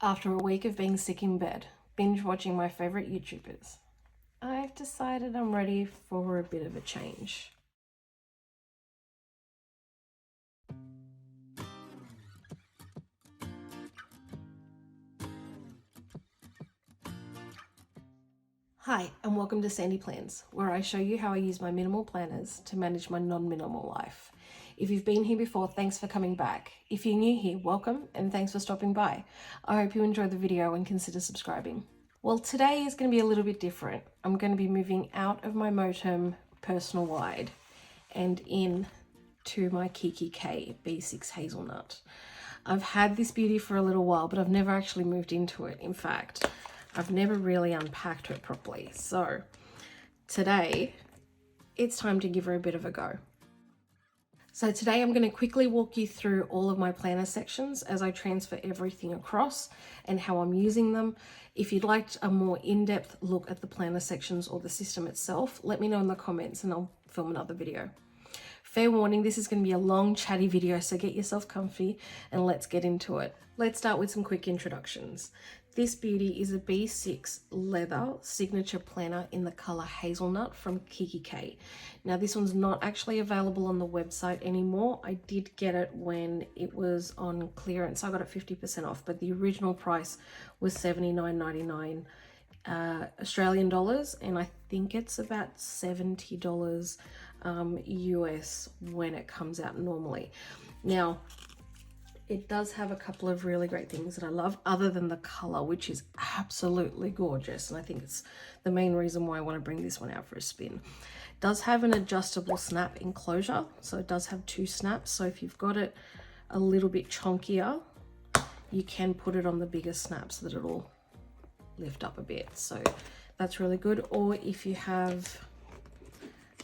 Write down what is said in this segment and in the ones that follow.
After a week of being sick in bed, binge watching my favorite YouTubers, I've decided I'm ready for a bit of a change. Hi, and welcome to Sandy Plans, where I show you how I use my minimal planners to manage my non-minimal life. If you've been here before, thanks for coming back. If you're new here, welcome, and thanks for stopping by. I hope you enjoyed the video and consider subscribing. Well, today is going to be a little bit different. I'm going to be moving out of my Motum personal wide and in to my Kikki-k B6 hazelnut. I've had this beauty for a little while, but I've never actually moved into it. In fact, I've never really unpacked her properly. So today it's time to give her a bit of a go. So today I'm going to quickly walk you through all of my planner sections as I transfer everything across and how I'm using them. If you'd like a more in-depth look at the planner sections or the system itself, let me know in the comments and I'll film another video. Fair warning, this is going to be a long chatty video, so get yourself comfy and let's get into it. Let's start with some quick introductions. This beauty is a B6 leather signature planner in the color hazelnut from Kikki-k. Now this one's not actually available on the website anymore. I did get it when it was on clearance. I got it 50% off, but the original price was $79.99 Australian dollars, and I think it's about $70 US when it comes out normally. Now it does have a couple of really great things that I love, other than the color, which is absolutely gorgeous, and I think it's the main reason why I want to bring this one out for a spin. It does have an adjustable snap enclosure, so it does have 2 snaps, so if you've got it a little bit chunkier, you can put it on the bigger snap so that it'll lift up a bit, so that's really good. Or if you have,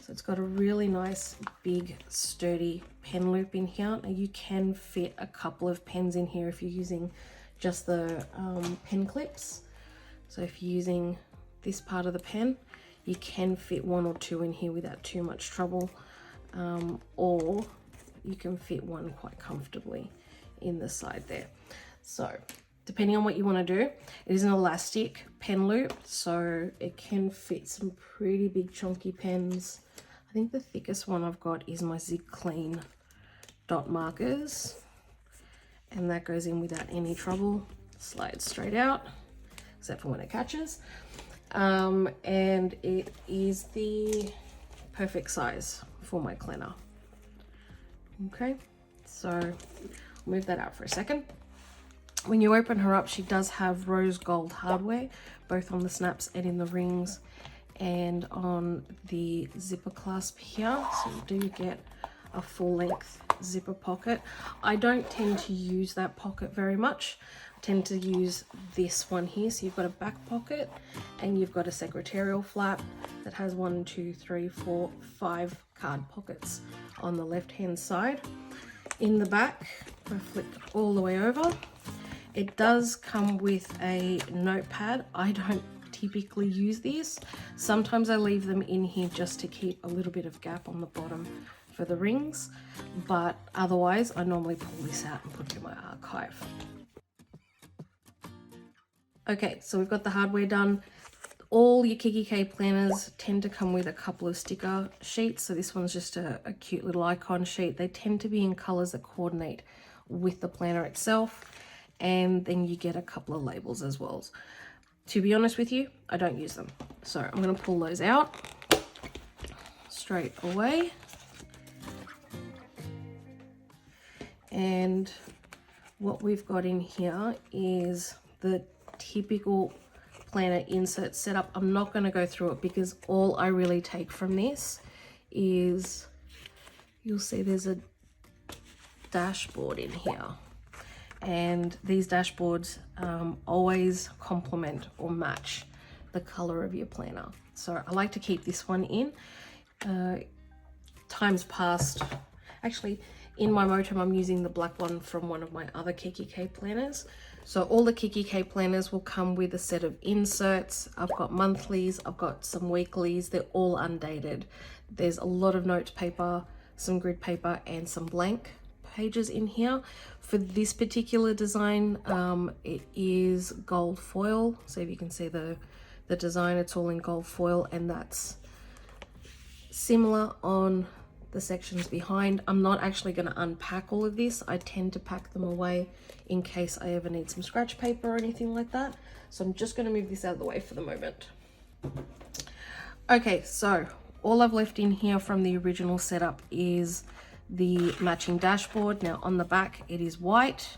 so it's got a really nice big sturdy pen loop in here. Now you can fit a couple of pens in here if you're using just the pen clips. So if you're using this part of the pen, you can fit 1 or 2 in here without too much trouble, or you can fit one quite comfortably in the side there. So depending on what you want to do, it is an elastic pen loop, so it can fit some pretty big chunky pens. I think the thickest one I've got is my Zig Clean dot markers, and that goes in without any trouble, slides straight out, except for when it catches. And it is the perfect size for my planner. Okay, so I'll move that out for a second. When you open her up, she does have rose gold hardware, both on the snaps and in the rings and on the zipper clasp here. So you do get a full length zipper pocket. I don't tend to use that pocket very much. I tend to use this one here. So you've got a back pocket and you've got a secretarial flap that has 1, 2, 3, 4, 5 card pockets on the left hand side. In the back, if I flip all the way over, it does come with a notepad. I don't typically use these. Sometimes I leave them in here just to keep a little bit of gap on the bottom for the rings, but otherwise I normally pull this out and put it in my archive. Okay, so we've got the hardware done. All your Kikki-k planners tend to come with a couple of sticker sheets, so this one's just a cute little icon sheet. They tend to be in colors that coordinate with the planner itself, and then you get a couple of labels as well. To be honest with you, I don't use them, so I'm going to pull those out straight away. And what we've got in here is the typical planner insert setup. I'm not going to go through it because all I really take from this is, you'll see there's a dashboard in here, and these dashboards always complement or match the color of your planner. So I like to keep this one in. Times past, actually in my Motum I'm using the black one from one of my other Kikki-k planners. So all the Kikki-k planners will come with a set of inserts. I've got monthlies, I've got some weeklies, they're all undated. There's a lot of note paper, some grid paper and some blank pages in here. For this particular design, it is gold foil. So if you can see the design, it's all in gold foil, and that's similar on the sections behind. I'm not actually going to unpack all of this. I tend to pack them away in case I ever need some scratch paper or anything like that. So I'm just going to move this out of the way for the moment. Okay, so all I've left in here from the original setup is the matching dashboard. Now on the back it is white.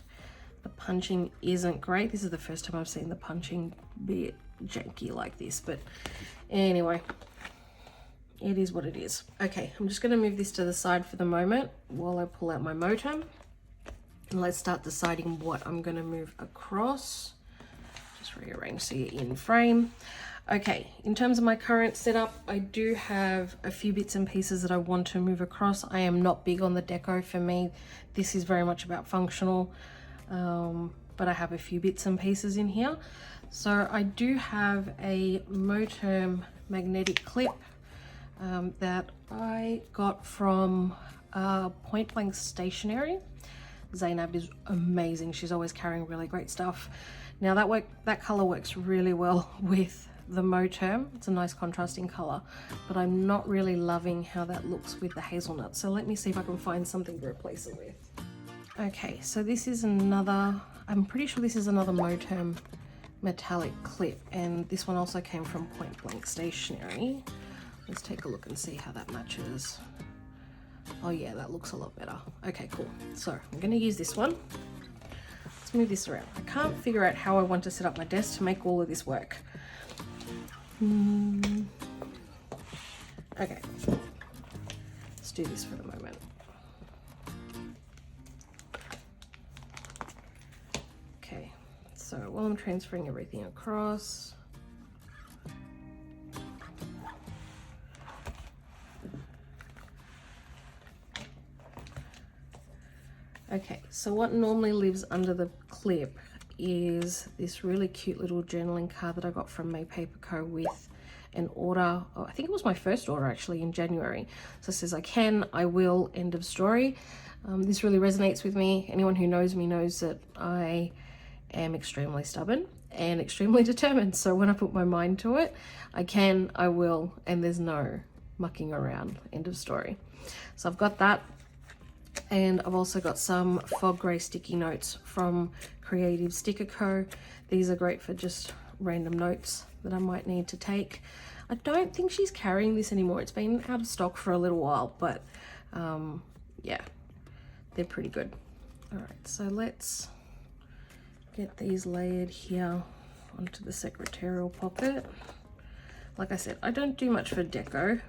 The punching isn't great. This is the first time I've seen the punching be janky like this, but anyway, it is what it is. Okay, I'm just going to move this to the side for the moment while I pull out my Motem. And let's start deciding what I'm going to move across. Just rearrange so you're in frame. Okay, in terms of my current setup, I do have a few bits and pieces that I want to move across. I am not big on the deco. For me, this is very much about functional, but I have a few bits and pieces in here. So I do have a Motem magnetic clip that I got from Point Blank Stationery. Zainab is amazing. She's always carrying really great stuff. Now that color works really well with the Motem. It's a nice contrasting color, but I'm not really loving how that looks with the hazelnut. So let me see if I can find something to replace it with. Okay, so this is another, I'm pretty sure this is another Motem metallic clip, and this one also came from Point Blank Stationery. Let's take a look and see how that matches. Oh yeah, that looks a lot better. Okay, cool. So I'm going to use this one. Let's move this around. I can't figure out how I want to set up my desk to make all of this work. Okay, let's do this for the moment. Okay, so while I'm transferring everything across, okay, so what normally lives under the clip is this really cute little journaling card that I got from May Paper Co. with an order. Oh, I think it was my first order actually in January. So it says I can, I will, end of story. This really resonates with me. Anyone who knows me knows that I am extremely stubborn and extremely determined. So when I put my mind to it, I can, I will, and there's no mucking around, end of story. So I've got that. And I've also got some fog grey sticky notes from Creative Sticker Co. These are great for just random notes that I might need to take. I don't think she's carrying this anymore. It's been out of stock for a little while, but yeah, they're pretty good. All right, so let's get these layered here onto the secretarial pocket. Like I said, I don't do much for deco,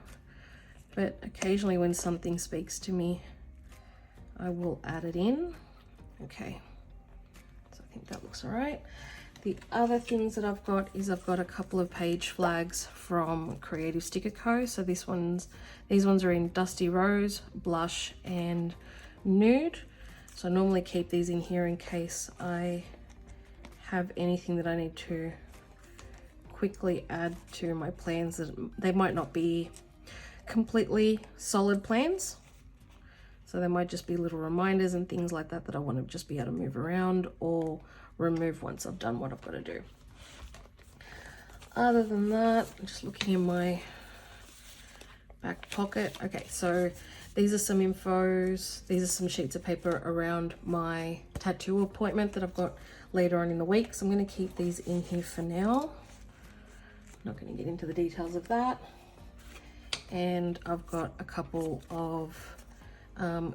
but occasionally when something speaks to me, I will add it in. Okay, so I think that looks all right. The other things that I've got is I've got a couple of page flags from Creative Sticker Co. So these ones are in Dusty Rose, Blush, and Nude. So I normally keep these in here in case I have anything that I need to quickly add to my plans. That they might not be completely solid plans. So there might just be little reminders and things like that that I want to just be able to move around or remove once I've done what I've got to do. Other than that, I'm just looking in my back pocket. Okay, so these are some infos. These are some sheets of paper around my tattoo appointment that I've got later on in the week. So I'm going to keep these in here for now. I'm not going to get into the details of that. And I've got a couple of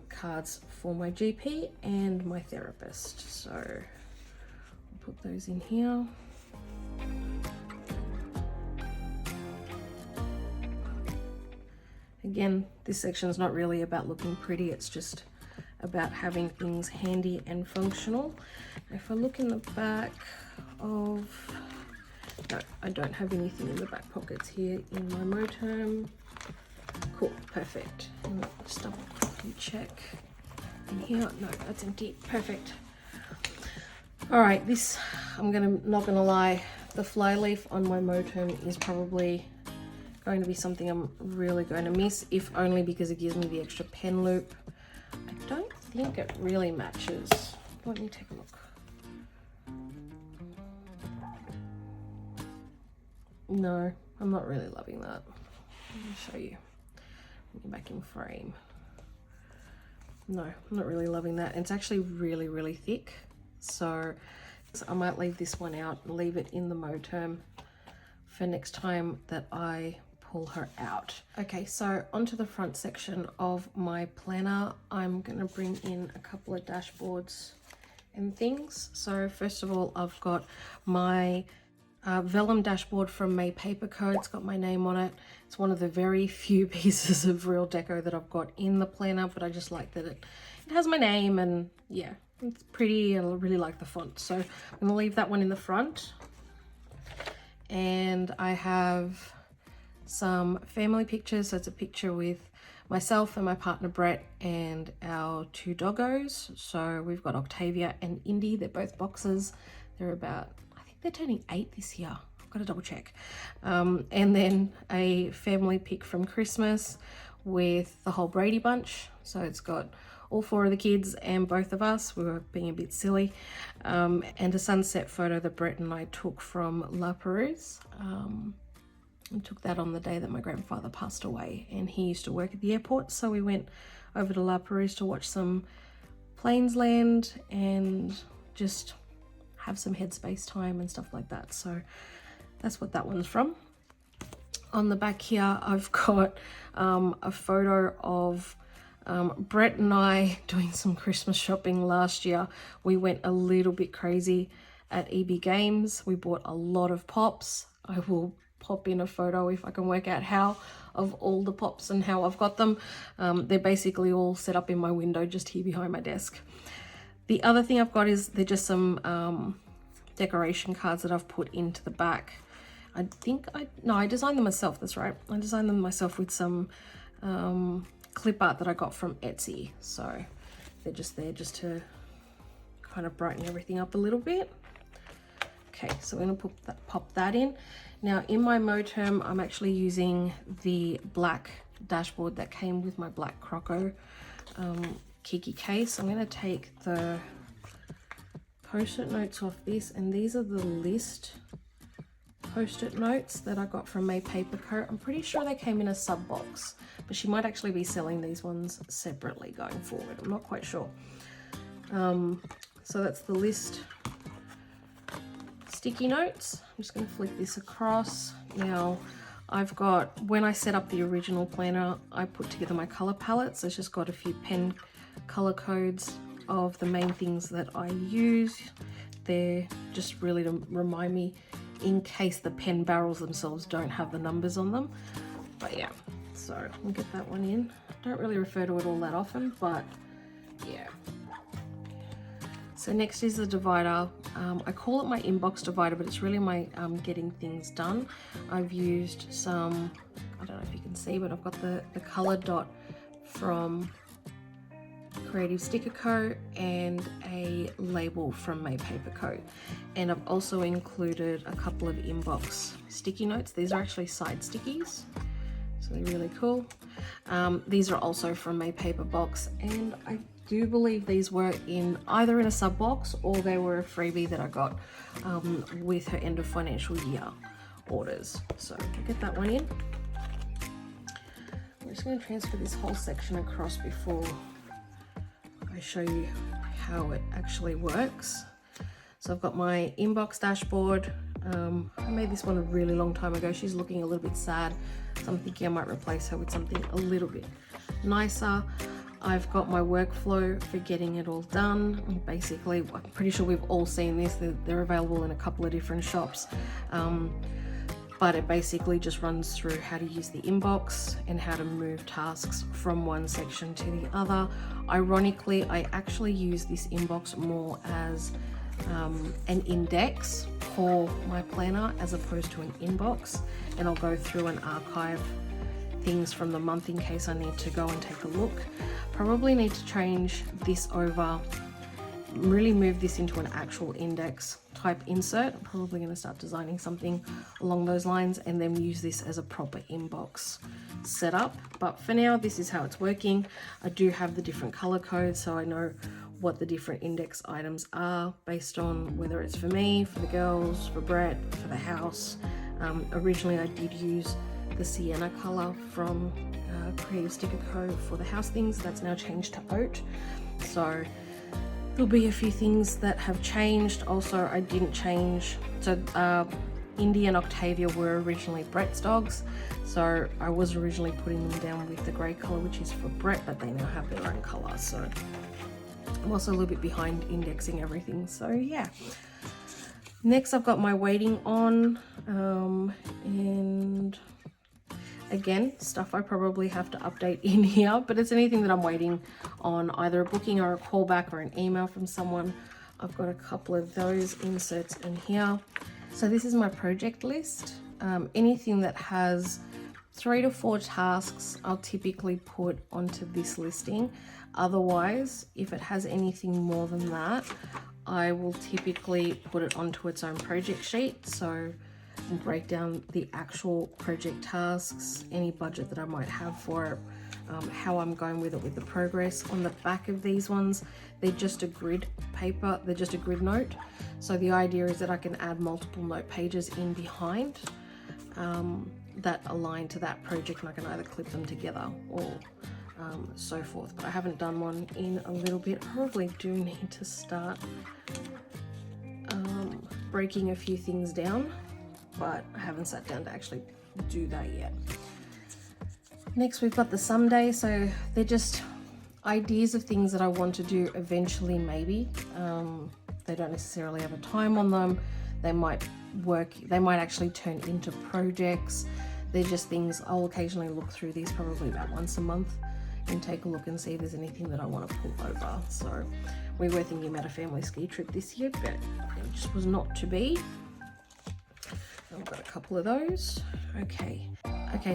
cards for my GP and my therapist, so I'll put those in here. Again, this section is not really about looking pretty, it's just about having things handy and functional. If I look in the back of, no, I don't have anything in the back pockets here in my Motem. Cool, perfect. And just double quickly check in here. No, that's empty. Perfect. All right, this, not gonna lie, the flyleaf on my Motem is probably going to be something I'm really going to miss, if only because it gives me the extra pen loop. I don't think it really matches. Let me take a look. No, I'm not really loving that. Let me show you. Get back in frame. No, I'm not really loving that. It's actually really, really thick. So I might leave this one out and leave it in the Moterm for next time that I pull her out. Okay, so onto the front section of my planner. I'm gonna bring in a couple of dashboards and things. So first of all, I've got my vellum dashboard from May Paper Co. It's got my name on it. It's one of the very few pieces of real deco that I've got in the planner, but I just like that it has my name, and yeah, it's pretty. I really like the font, so I'm gonna leave that one in the front. And I have some family pictures. So it's a picture with myself and my partner Brett and our 2 doggos. So we've got Octavia and Indy. They're both boxers. They're about, I think they're turning 8 this year. I've got to double check. And then a family pic from Christmas with the whole Brady bunch. So it's got all 4 of the kids and both of us. We were being a bit silly. And a sunset photo that Brett and I took from La Perouse. I took that on the day that my grandfather passed away, and he used to work at the airport. So we went over to La Perouse to watch some planes land and just have some headspace time and stuff like that. So that's what that one's from. On the back here, I've got a photo of Brett and I doing some Christmas shopping last year. We went a little bit crazy at EB Games. We bought a lot of pops. I will pop in a photo if I can work out how, of all the pops and how I've got them. They're basically all set up in my window just here behind my desk. The other thing I've got is they're just some decoration cards that I've put into the back. I designed them myself, that's right. I designed them myself with some clip art that I got from Etsy. So they're just there just to kind of brighten everything up a little bit. Okay, so we're gonna pop that in. Now in my Moterm, I'm actually using the black dashboard that came with my black Croco Kikki-k. So I'm gonna take the post-it notes off this, and these are the list post-it notes that I got from May Paper Co. I'm pretty sure they came in a sub box, but she might actually be selling these ones separately going forward. I'm not quite sure. So that's the list sticky notes. I'm just going to flick this across. Now I've got, when I set up the original planner, I put together my color palettes. It's just got a few pen color codes of the main things that I use. They're just really to remind me in case the pen barrels themselves don't have the numbers on them. But yeah, so we'll get that one in. Don't really refer to it all that often, but yeah. So next is the divider. I call it my inbox divider, but it's really my getting things done. I've used some, I don't know if you can see, but I've got the color dot from Creative Sticker Co. and a label from May Paper Co. And I've also included a couple of inbox sticky notes. These are actually side stickies, so they're really cool. These are also from May Paper Box, and I do believe these were either in a sub box or they were a freebie that I got with her end of financial year orders. So I'll get that one in. I'm just going to transfer this whole section across before I show you how it actually works. So I've got my inbox dashboard. I made this one a really long time ago. She's looking a little bit sad, so I'm thinking I might replace her with something a little bit nicer. I've got my workflow for getting it all done. Basically, I'm pretty sure we've all seen this. They're available in a couple of different shops. But it basically just runs through how to use the inbox and how to move tasks from one section to the other. Ironically, I actually use this inbox more as an index for my planner as opposed to an inbox, and I'll go through and archive things from the month in case I need to go and take a look. Probably need to change this over really move this into an actual index type insert. I'm probably going to start designing something along those lines and then use this as a proper inbox setup. But for now, this is how it's working. I do have the different color codes, so I know what the different index items are based on whether it's for me, for the girls, for Brett, for the house. Originally I did use the sienna color from Creative Sticker Co for the house things. That's now changed to oat, so there'll be a few things that have changed. Also, I didn't change, so Indy and Octavia were originally Brett's dogs, so I was originally putting them down with the grey colour, which is for Brett, but they now have their own colour, so I'm also a little bit behind indexing everything, so yeah. Next I've got my waiting on, and again, stuff I probably have to update in here, but it's anything that I'm waiting on, either a booking or a callback or an email from someone. I've got a couple of those inserts in here. So this is my project list. Anything that has 3 to 4 tasks, I'll typically put onto this listing. Otherwise, if it has anything more than that, I will typically put it onto its own project sheet. So break down the actual project tasks, any budget that I might have for it, how I'm going with it with the progress. On the back of these ones, they're just a grid paper, they're just a grid note. So the idea is that I can add multiple note pages in behind that align to that project, and I can either clip them together or so forth. But I haven't done one in a little bit. I probably do need to start breaking a few things down, but I haven't sat down to actually do that yet. Next we've got the someday, so they're just ideas of things that I want to do eventually, maybe. They don't necessarily have a time on them. They might work, they might actually turn into projects. They're just things, I'll occasionally look through these probably about once a month and take a look and see if there's anything that I want to pull over. So we were thinking about a family ski trip this year, but it just was not to be. I've got a couple of those. Okay,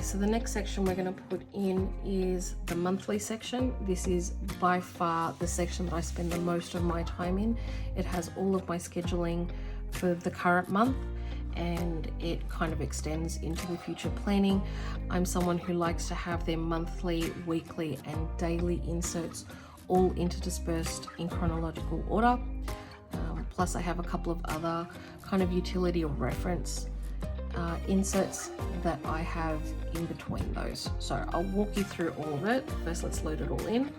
so the next section we're going to put in is the monthly section. This is by far the section that I spend the most of my time in. It has all of my scheduling for the current month, and it kind of extends into the future planning. I'm someone who likes to have their monthly, weekly and daily inserts all interdispersed in chronological order. Plus I have a couple of other kind of utility or reference inserts that I have in between those. So I'll walk you through all of it. First, let's load it all in,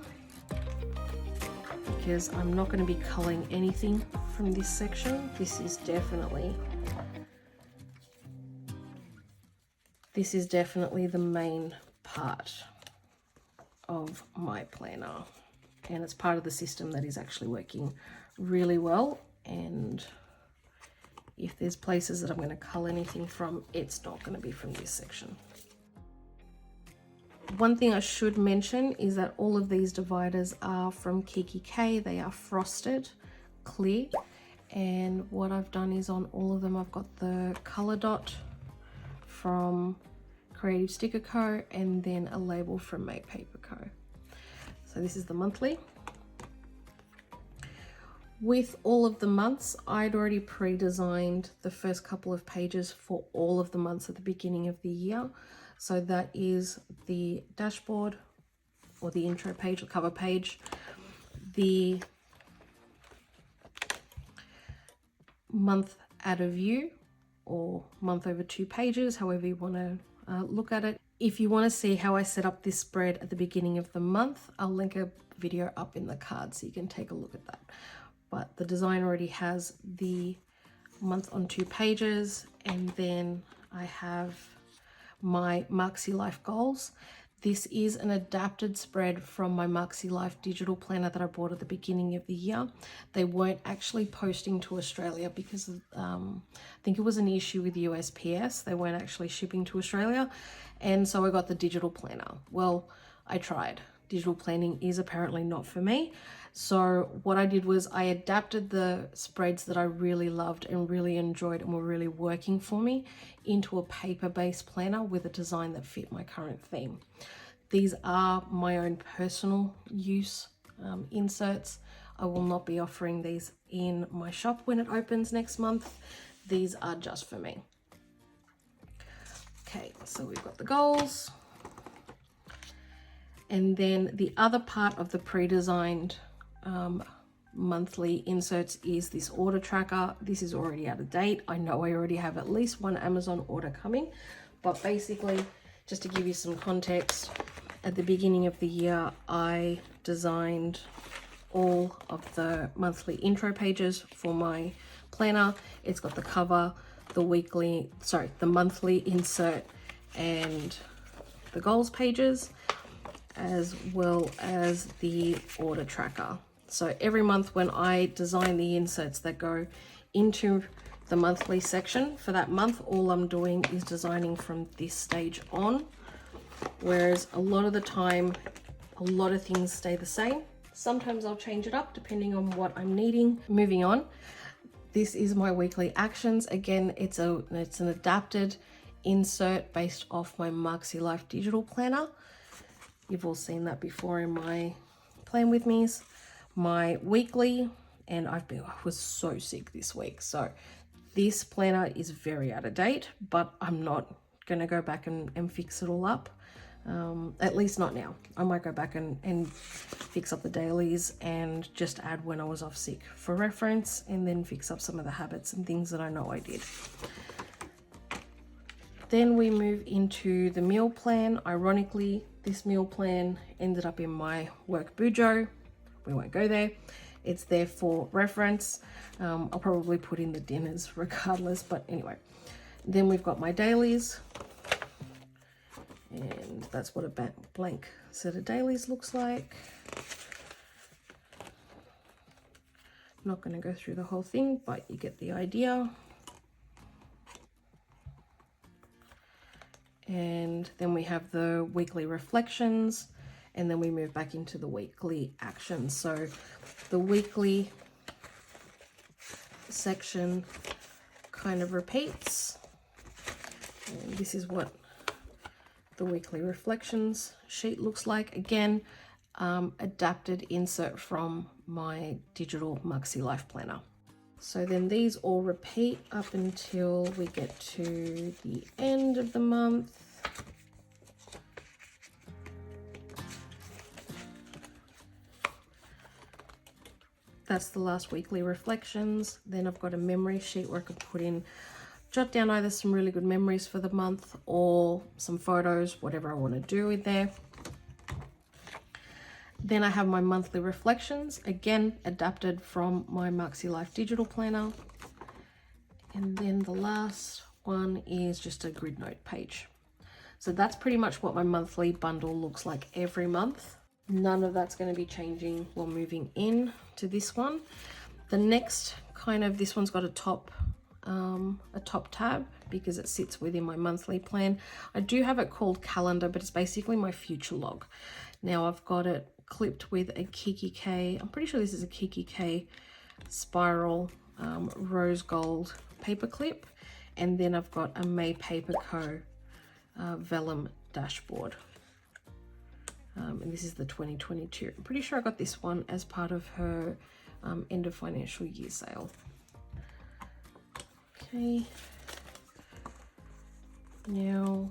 because I'm not going to be culling anything from this section. This is definitely the main part of my planner, and it's part of the system that is actually working really well. And if there's places that I'm going to cull anything from, it's not going to be from this section. One thing I should mention is that all of these dividers are from Kikki-k. They are frosted clear, and what I've done is on all of them I've got the color dot from Creative Sticker Co and then a label from Make Paper Co. So this is the monthly. With all of the months, I'd already pre-designed the first couple of pages for all of the months at the beginning of the year. So that is the dashboard, or the intro page, or cover page, the month add a view, or month over 2 pages, however you want to look at it. If you want to see how I set up this spread at the beginning of the month, I'll link a video up in the card so you can take a look at that. But the design already has the month on 2 pages, and then I have my Marxy Life goals. This is an adapted spread from my Marxy Life digital planner that I bought at the beginning of the year. They weren't actually posting to Australia because I think it was an issue with USPS. They weren't actually shipping to Australia, and so I got the digital planner. Well, I tried. Digital planning is apparently not for me. So what I did was I adapted the spreads that I really loved and really enjoyed and were really working for me into a paper-based planner with a design that fit my current theme. These are my own personal use inserts. I will not be offering these in my shop when it opens next month. These are just for me. Okay, so we've got the goals. And then the other part of the pre-designed monthly inserts is this order tracker. This is already out of date. I know I already have at least one Amazon order coming, but basically, just to give you some context, at the beginning of the year, I designed all of the monthly intro pages for my planner. It's got the cover, the monthly insert, and the goals pages, as well as the order tracker. So every month when I design the inserts that go into the monthly section for that month, all I'm doing is designing from this stage on. Whereas a lot of the time, a lot of things stay the same. Sometimes I'll change it up depending on what I'm needing. Moving on, this is my weekly actions. Again, it's an adapted insert based off my Maxi Life digital planner. You've all seen that before in my Plan With Me's. My weekly, and I was so sick this week, so this planner is very out of date, but I'm not going to go back and fix it all up. At least not now. I might go back and fix up the dailies and just add when I was off sick for reference, and then fix up some of the habits and things that I know I did. Then we move into the meal plan. Ironically, this meal plan ended up in my work bujo. We won't go there. It's there for reference. I'll probably put in the dinners regardless, but anyway. Then we've got my dailies. And that's what a blank set of dailies looks like. I'm not going to go through the whole thing, but you get the idea. And then we have the weekly reflections, and then we move back into the weekly actions. So the weekly section kind of repeats. And this is what the weekly reflections sheet looks like. Again, adapted insert from my digital Maxi Life planner. So then these all repeat up until we get to the end of the month. That's the last weekly reflections. Then I've got a memory sheet where I can jot down either some really good memories for the month or some photos, whatever I want to do in there. Then I have my monthly reflections, again, adapted from my Maxi Life digital planner. And then the last one is just a grid note page. So that's pretty much what my monthly bundle looks like every month. None of that's going to be changing while moving in to this one. The next this one's got a top tab because it sits within my monthly plan. I do have it called calendar, but it's basically my future log. Now I've got it clipped with a Kikki-k. I'm pretty sure this is a Kikki-k spiral rose gold paper clip, and then I've got a May Paper Co vellum dashboard. And this is the 2022. I'm pretty sure I got this one as part of her end of financial year sale. Okay. Now,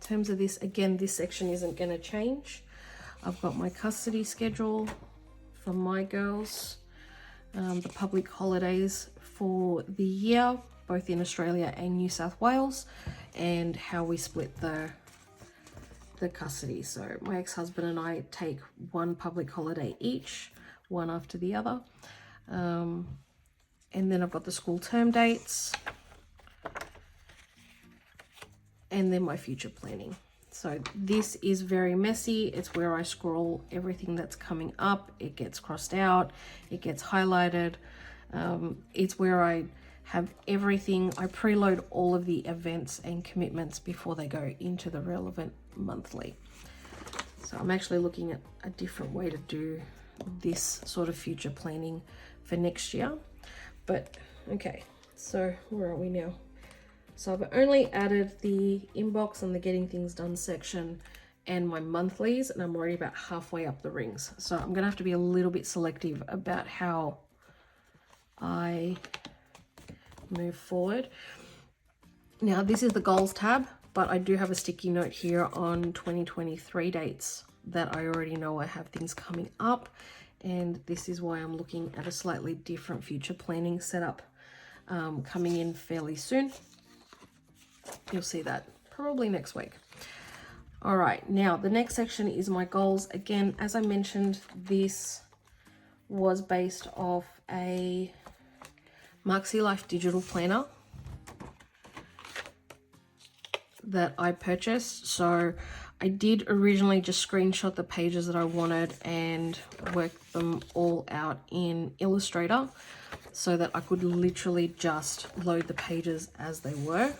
in terms of this, again, this section isn't going to change. I've got my custody schedule for my girls, the public holidays for the year, both in Australia and New South Wales, and how we split the custody. So my ex-husband and I take one public holiday each, one after the other. And then I've got the school term dates, and then my future planning. So this is very messy. It's where I scroll everything that's coming up. It gets crossed out, it gets highlighted. It's where I have everything. I preload all of the events and commitments before they go into the relevant monthly. So I'm actually looking at a different way to do this sort of future planning for next year. But okay, so where are we now? So I've only added the inbox and the getting things done section and my monthlies, and I'm already about halfway up the rings. So I'm gonna have to be a little bit selective about how I move forward. Now this is the goals tab, but I do have a sticky note here on 2023 dates that I already know I have things coming up, and this is why I'm looking at a slightly different future planning setup coming in fairly soon. You'll see that probably next week. All right, now the next section is my goals. Again, as I mentioned, this was based off a Maxi Life digital planner that I purchased. So I did originally just screenshot the pages that I wanted and work them all out in Illustrator so that I could literally just load the pages as they were.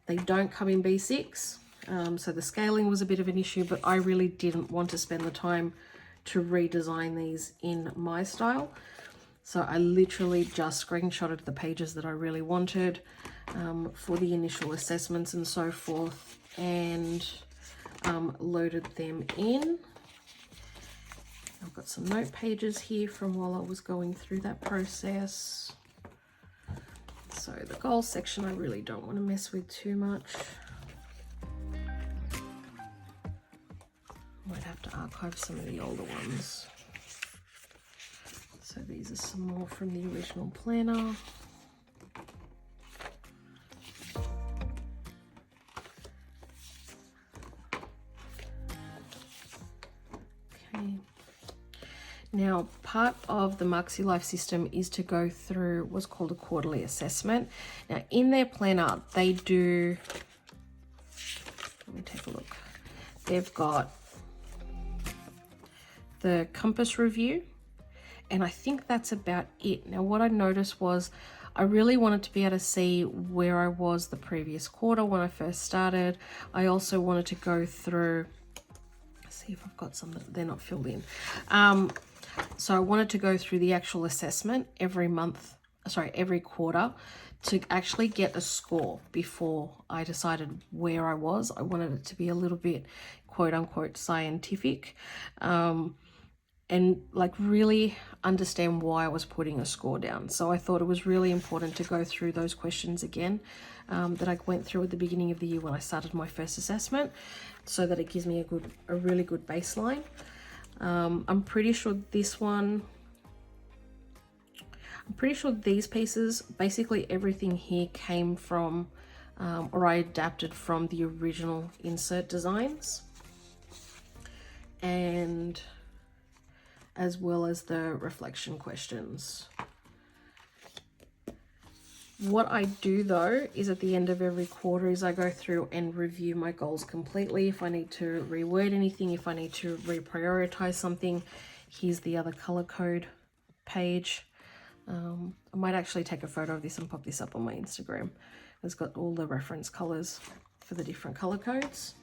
They don't come in B6, so the scaling was a bit of an issue, but I really didn't want to spend the time to redesign these in my style. So I literally just screenshotted the pages that I really wanted for the initial assessments and so forth, and loaded them in. I've got some note pages here from while I was going through that process. So the goals section I really don't want to mess with too much. Might have to archive some of the older ones. So these are some more from the original planner. Okay. Now, part of the Maxi Life system is to go through what's called a quarterly assessment. Now, in their planner, they do, let me take a look. They've got the compass review, and I think that's about it. Now, what I noticed was I really wanted to be able to see where I was the previous quarter when I first started. I also wanted to go through, see if I've got some that they're not filled in. So I wanted to go through the actual assessment every quarter to actually get a score before I decided where I was. I wanted it to be a little bit quote unquote scientific, and like really understand why I was putting a score down. So I thought it was really important to go through those questions again that I went through at the beginning of the year when I started my first assessment, so that it gives me a really good baseline. I'm pretty sure these pieces, basically everything here came from, or I adapted from the original insert designs, and as well as the reflection questions. What I do though is at the end of every quarter is I go through and review my goals completely. If I need to reword anything, if I need to reprioritize something, here's the other color code page. I might actually take a photo of this and pop this up on my Instagram. It's got all the reference colors for the different color codes.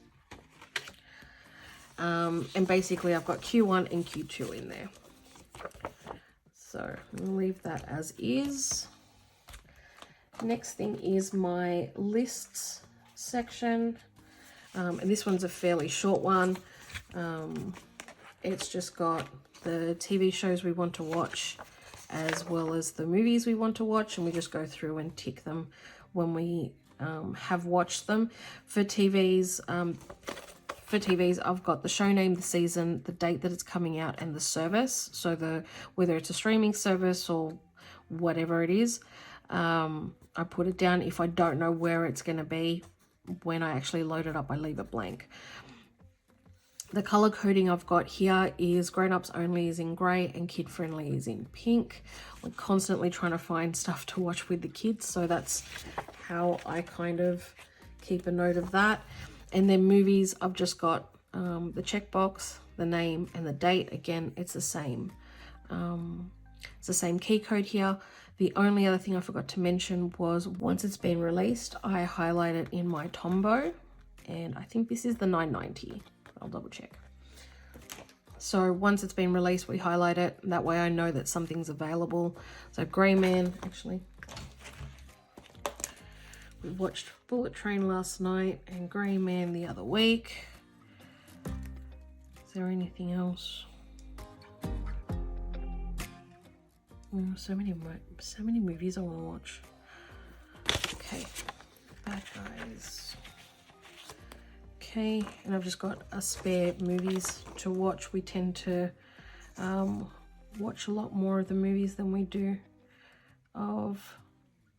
And basically I've got Q1 and Q2 in there. So we'll leave that as is. Next thing is my lists section, and this one's a fairly short one. It's just got the TV shows we want to watch as well as the movies we want to watch, and we just go through and tick them when we have watched them. For TVs, I've got the show name, the season, the date that it's coming out, and the service. So whether it's a streaming service or whatever it is, I put it down. If I don't know where it's going to be when I actually load it up, I leave it blank. The color coding I've got here is grown-ups only is in gray and kid-friendly is in pink. We're constantly trying to find stuff to watch with the kids, so that's how I kind of keep a note of that. And then movies, I've just got the checkbox, the name, and the date. Again, it's the same. It's the same key code here. The only other thing I forgot to mention was once it's been released, I highlight it in my Tombow, and I think this is the 990. I'll double check. So once it's been released, we highlight it. That way I know that something's available. So Grey Man, actually, we watched Bullet Train last night and Grey Man the other week. Is there anything else? So many movies I want to watch. Okay, bad guys. Okay, and I've just got a spare movies to watch. We tend to watch a lot more of the movies than we do of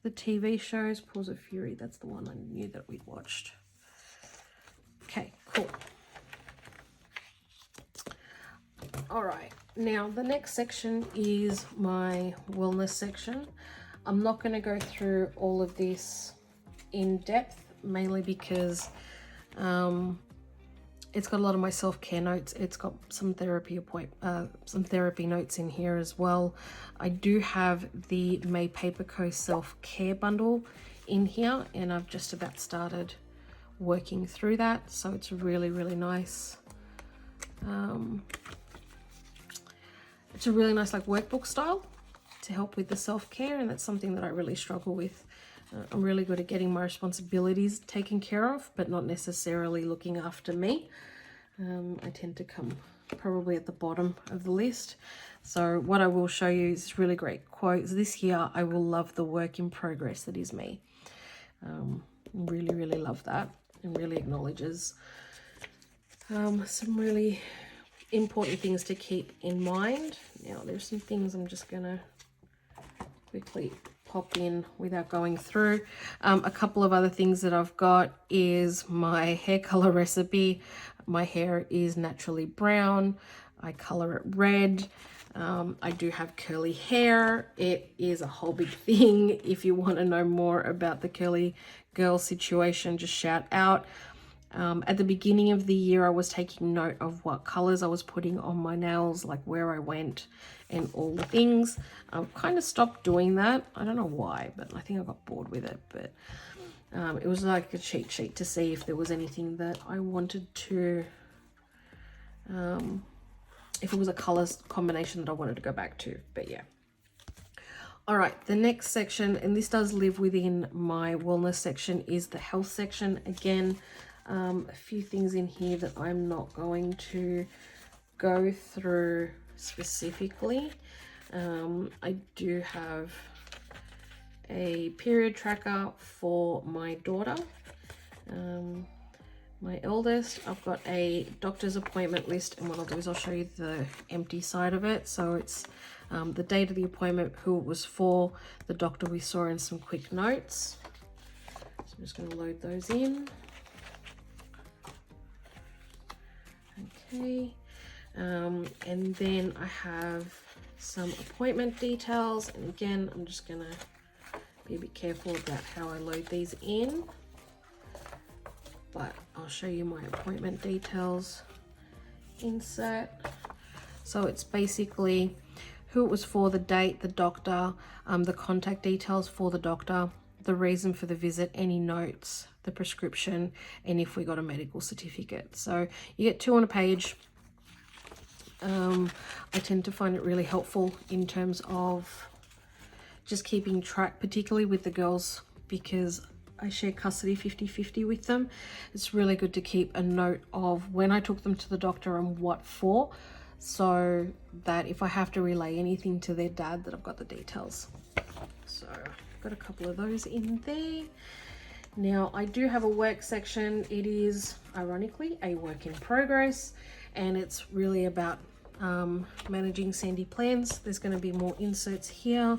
the TV shows. Paws of Fury, that's the one I knew that we'd watched. Okay, cool. All right, now the next section is my wellness section. I'm not going to go through all of this in depth, mainly because it's got a lot of my self-care notes. It's got some therapy notes in here as well. I do have the May Paper Co self-care bundle in here, and I've just about started working through that, so it's really, really nice. It's a really nice like workbook style to help with the self-care, and that's something that I really struggle with. I'm really good at getting my responsibilities taken care of, but not necessarily looking after me. I tend to come probably at the bottom of the list. So what I will show you is really great quotes. This here, I will love the work in progress that is me. Really, really love that, and really acknowledges some really important things to keep in mind. Now there's some things I'm just gonna quickly pop in without going through. A couple of other things that I've got is my hair color recipe. My hair is naturally brown. I color it red. I do have curly hair. It is a whole big thing. If you want to know more about the curly girl situation, just shout out. At the beginning of the year, I was taking note of what colors I was putting on my nails, like where I went and all the things. I've kind of stopped doing that. I don't know why, but I think I got bored with it. But it was like a cheat sheet to see if there was anything that I wanted to, if it was a color combination that I wanted to go back to. But yeah. All right, the next section, and this does live within my wellness section, is the health section. Again, a few things in here that I'm not going to go through specifically. I do have a period tracker for my daughter, my eldest. I've got a doctor's appointment list, and what I'll do is I'll show you the empty side of it. So it's the date of the appointment, who it was for, the doctor we saw, and some quick notes. So I'm just going to load those in. Okay, and then I have some appointment details, and again I'm just gonna be a bit careful about how I load these in, but I'll show you my appointment details insert. So it's basically who it was for, the date, the doctor, the contact details for the doctor, the reason for the visit, any notes, the prescription, and if we got a medical certificate. So you get 2 on a page. I tend to find it really helpful in terms of just keeping track, particularly with the girls, because I share custody 50-50 with them. It's really good to keep a note of when I took them to the doctor and what for, so that if I have to relay anything to their dad, that I've got the details. So I've got a couple of those in there. Now I do have a work section. It is ironically a work in progress, and it's really about managing Sandy plans. There's going to be more inserts here,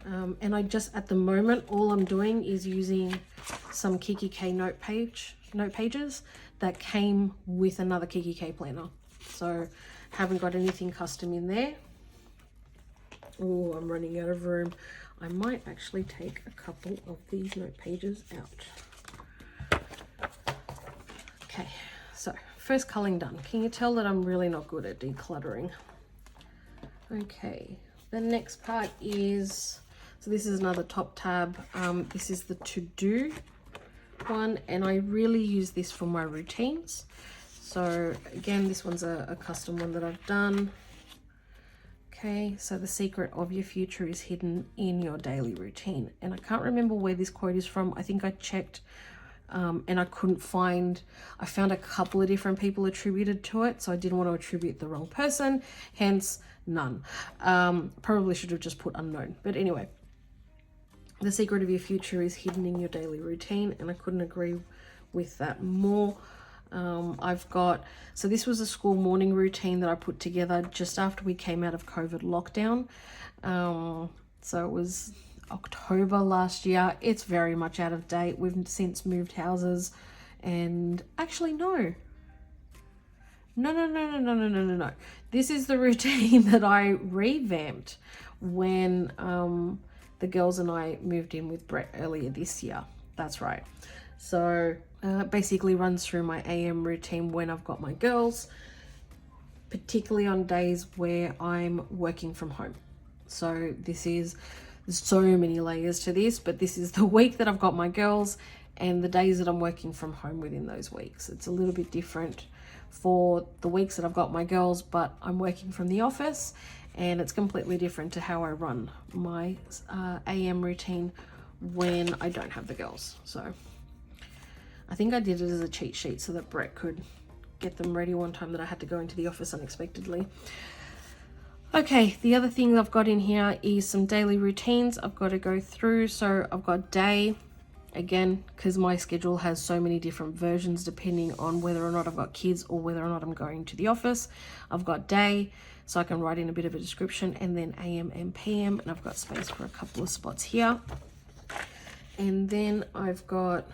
and I just, at the moment, all I'm doing is using some Kikki-k note pages that came with another Kikki-k planner. So haven't got anything custom in there. Oh, I'm running out of room. I might actually take a couple of these note pages out. Okay, so first culling done. Can you tell that I'm really not good at decluttering? Okay, the next part is, so this is another top tab. This is the to-do one, and I really use this for my routines. So again, this one's a custom one that I've done. Okay, so the secret of your future is hidden in your daily routine. And I can't remember where this quote is from. I think I checked and I found a couple of different people attributed to it, so I didn't want to attribute the wrong person, hence none. Probably should have just put unknown, but anyway. The secret of your future is hidden in your daily routine, and I couldn't agree with that more. So this was a school morning routine that I put together just after we came out of COVID lockdown. So it was October last year. It's very much out of date. We've since moved houses, and actually no. This is the routine that I revamped when the girls and I moved in with Brett earlier this year. That's right. So basically runs through my AM routine when I've got my girls, particularly on days where I'm working from home. So there's so many layers to this, but this is the week that I've got my girls and the days that I'm working from home within those weeks. It's a little bit different for the weeks that I've got my girls, but I'm working from the office, and it's completely different to how I run my AM routine when I don't have the girls. So I think I did it as a cheat sheet so that Brett could get them ready one time that I had to go into the office unexpectedly. Okay, the other thing I've got in here is some daily routines I've got to go through. So I've got day, again, because my schedule has so many different versions depending on whether or not I've got kids or whether or not I'm going to the office. I've got day, so I can write in a bit of a description, and then AM and PM, and I've got space for a couple of spots here. And then I've got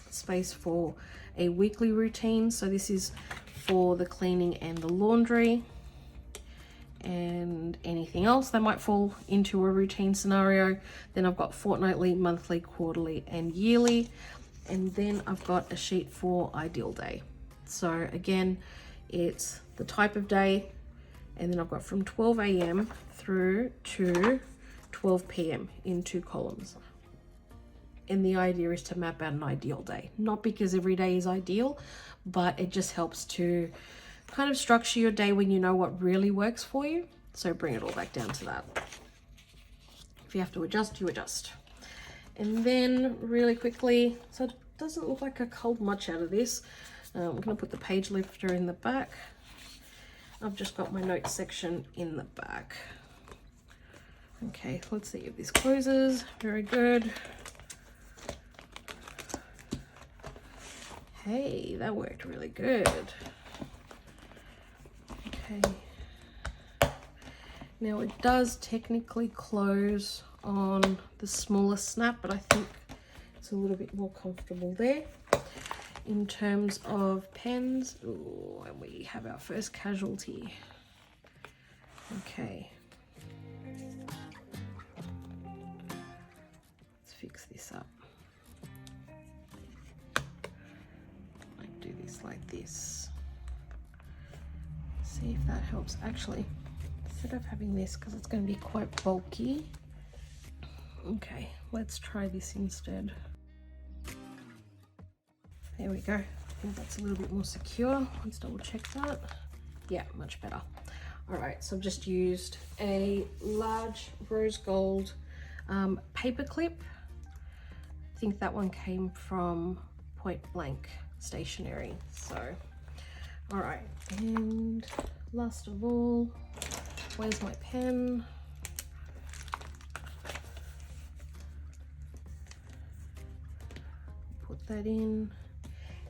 space for a weekly routine. So this is for the cleaning and the laundry and anything else that might fall into a routine scenario. Then I've got fortnightly, monthly, quarterly, and yearly. And then I've got a sheet for ideal day. So again, it's the type of day, and then I've got from 12 a.m. through to 12 p.m. in 2 columns. And the idea is to map out an ideal day. Not because every day is ideal, but it just helps to kind of structure your day when you know what really works for you. So bring it all back down to that. If you have to adjust, you adjust. And then really quickly, so it doesn't look like I culled much out of this. I'm going to put the page lifter in the back. I've just got my notes section in the back. Okay, let's see if this closes. Very good. Hey, that worked really good. Okay. Now it does technically close on the smallest snap, but I think it's a little bit more comfortable there. In terms of pens, ooh, and we have our first casualty. Okay. Let's fix this up. Do this like this. See if that helps. Actually, instead of having this, because it's going to be quite bulky. Okay, let's try this instead. There we go. I think that's a little bit more secure. Let's double check that. Yeah, much better. All right, so I've just used a large rose gold paper clip. I think that one came from Point Blank Stationery. So all right, and last of all, where's my pen? Put that in,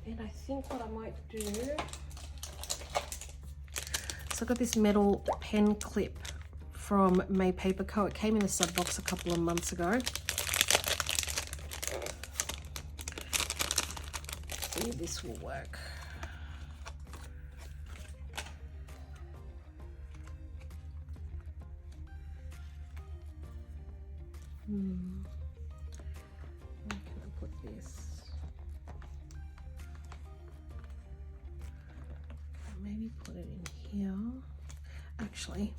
and I think what I might do, so I got this metal pen clip from May Paper Co. It came in a sub box a couple of months ago. See if this will work. Where can I put this? Maybe put it in here. Actually,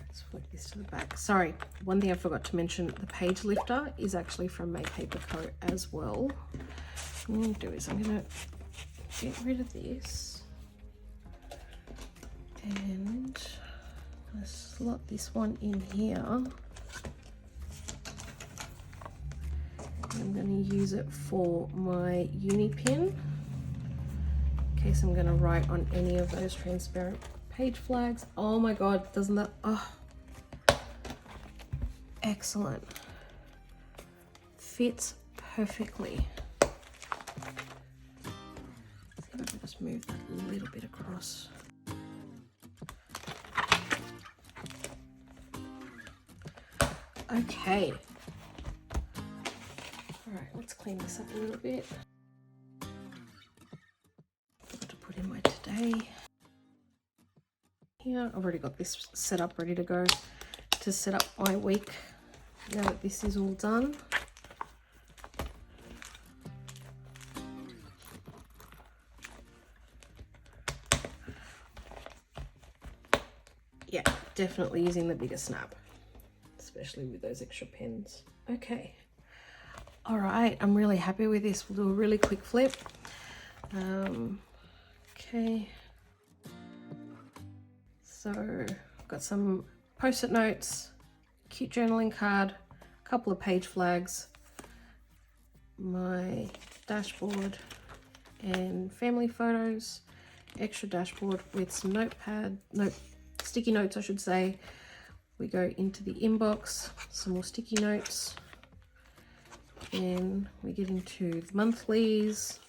let's flip this to the back. Sorry, one thing I forgot to mention, the page lifter is actually from May Paper Co. as well. What I'm going to do is I'm going to get rid of this and I slot this one in here. use it for my uni pen in case I'm going to write on any of those transparent page flags. Oh my god, doesn't that, oh, excellent. Fits perfectly. See if I can just move that a little bit across. Okay. All right, let's clean this up a little bit. Got to put in my today. Here, I've already got this set up, ready to go to set up my week now that this is all done. Yeah, definitely using the bigger snap, especially with those extra pens. Okay. All right, I'm really happy with this. We'll do a really quick flip. Okay. So I've got some post-it notes, cute journaling card, a couple of page flags, my dashboard and family photos, extra dashboard with some sticky notes, I should say. We go into the inbox, some more sticky notes. Then we get into the monthlies.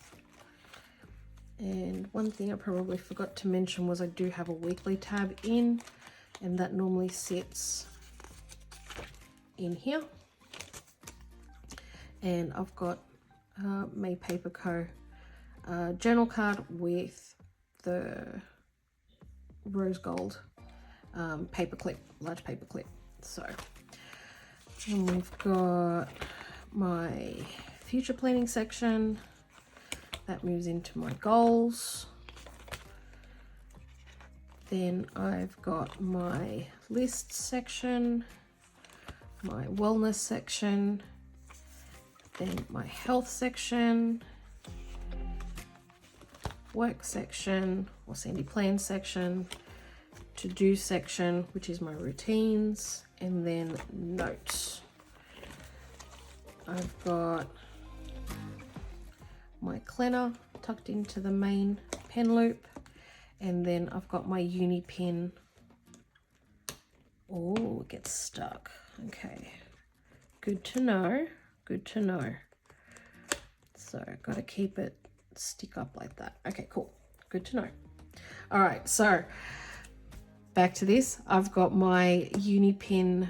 And one thing I probably forgot to mention was I do have a weekly tab in, and that normally sits in here. And I've got May Paper Co. Journal card with the rose gold paper clip, large paper clip. So, and we've got my future planning section. That moves into my goals. Then I've got my list section, my wellness section, then my health section, work section or Sandy Plan section, to-do section, which is my routines, and then notes. I've got my planner tucked into the main pen loop, and then I've got my uni pen. Oh, it gets stuck. Okay, good to know, good to know. So got to keep it stick up like that. Okay, cool, good to know. All right, so back to this. I've got my uni pen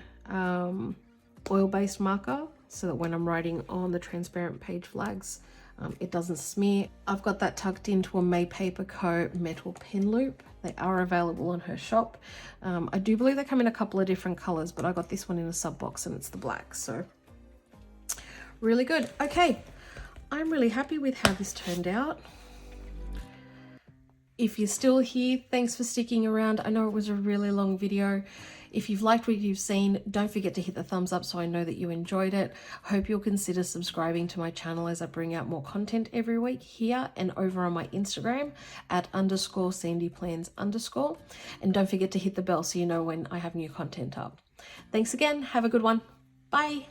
oil-based marker so that when I'm writing on the transparent page flags, it doesn't smear. I've got that tucked into a May Paper Co. metal pen loop. They are available on her shop. I do believe they come in a couple of different colors, but I got this one in a sub box and it's the black, so really good. Okay, I'm really happy with how this turned out. If you're still here, thanks for sticking around. I know it was a really long video. If you've liked what you've seen, don't forget to hit the thumbs up so I know that you enjoyed it. I hope you'll consider subscribing to my channel as I bring out more content every week here and over on my Instagram at _SandyPlans_. And don't forget to hit the bell so you know when I have new content up. Thanks again. Have a good one. Bye.